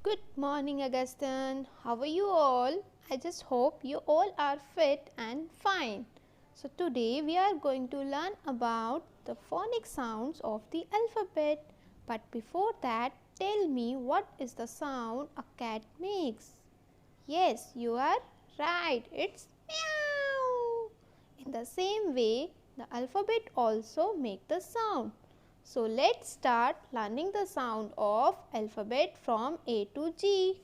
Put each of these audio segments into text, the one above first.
Good morning, Agastya. How are you all? I just hope you all are fit and fine. So today we are going to learn about the phonic sounds of the alphabet. But before that, tell me, what is the sound a cat makes? Yes, you are right. It's meow. In the same way, the alphabet also make the sound. So let's start learning the sound of alphabet from A to G.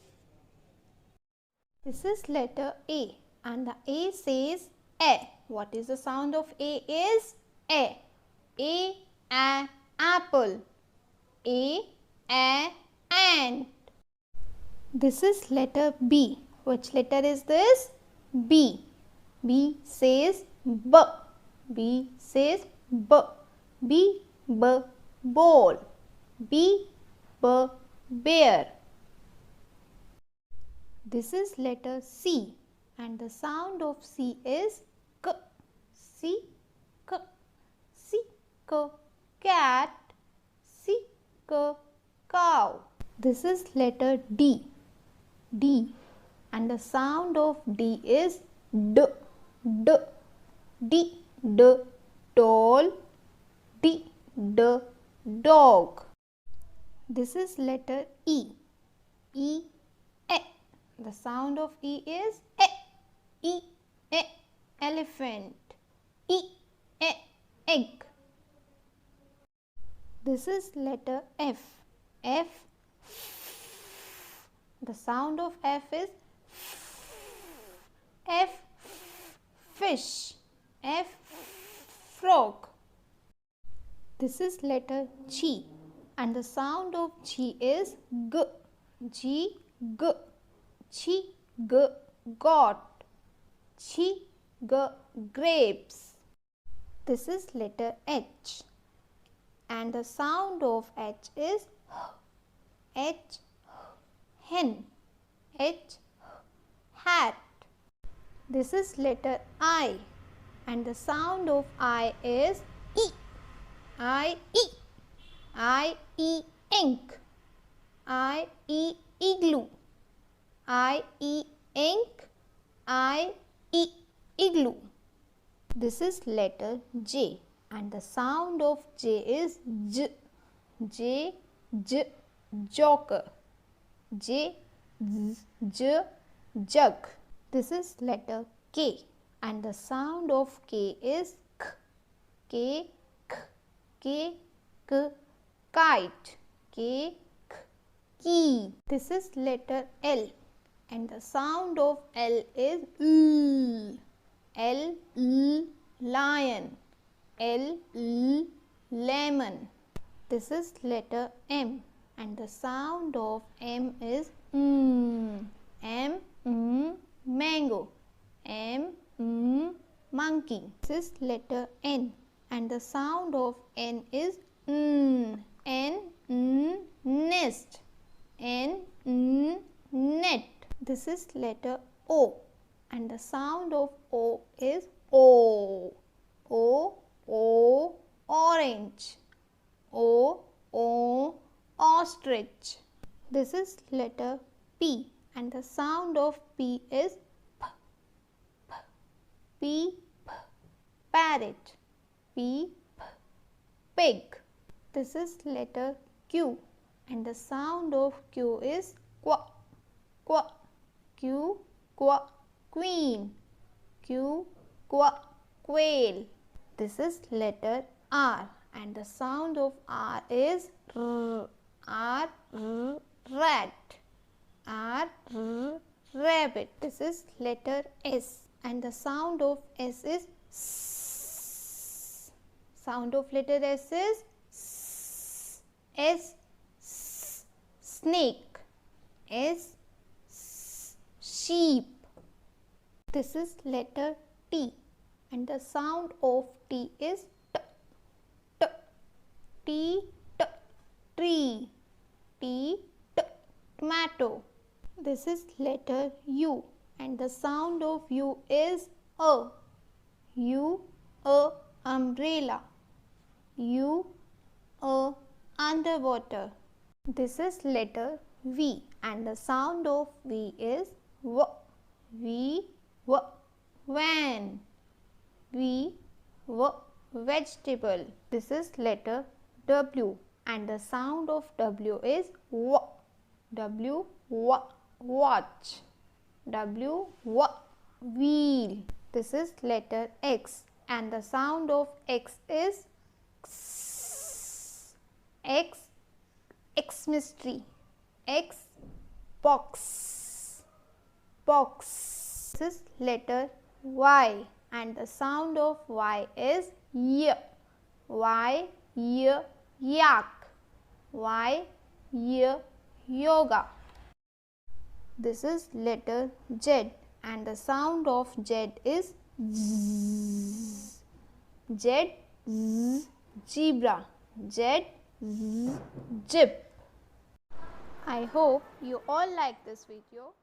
This is letter A and the A says A. What is the sound of A is A. A, apple. A, ant. This is letter B. Which letter is this? B. B says B. B says B. B, ball. B, bear. This is letter C and the sound of C is K. C, K. C, K, cat. C, K, cow. This is letter D. D and the sound of D is D. D, D, doll. D, dog. This is letter E. E, the sound of E is E, elephant. E, egg. This is letter F. F, the sound of F is F, fish. F, frog. This is letter G and the sound of G is G. G, G, got. G, grapes. This is letter H and the sound of H is H, hen. H, hat. This is letter I and the sound of I is E. I, ink. I, igloo. I, ink. I, igloo. This is letter J and the sound of J is J. J, joker. J, jug. This is letter K and the sound of K is K. Kite. Key. This is letter L and the sound of L is L. L, lion. L, lemon. This is letter M and the sound of M is M. Mango. M, monkey. This is letter N and the sound of N is N, nest. N, net. This is letter O and the sound of O is O. O, orange. O, ostrich. This is letter P and the sound of P is P, parrot. P, pig. This is letter Q and the sound of Q is quack. Q, queen. Q, quail. This is letter R and the sound of R is R, rat. R, rabbit. This is letter S and the sound of S is S. Sound of letter S is S, snake. S, sheep. This is letter T and the sound of T is T, tree. T, tomato. This is letter U and the sound of U is A. U, umbrella. U, underwater. This is letter V, and the sound of V is V. V, V, van. V, V, vegetable. This is letter W, and the sound of W is W. W, W, watch. W, W, wheel. This is letter X, and the sound of X is X. X, Xmas tree. X, box. Box. This is letter Y, and the sound of Y is Y. Y, Y-Yak. Y, Y, yoga. This is letter Z, and the sound of Z is Z. Z, Z, zebra. Z, Z, zip. I hope you all like this video.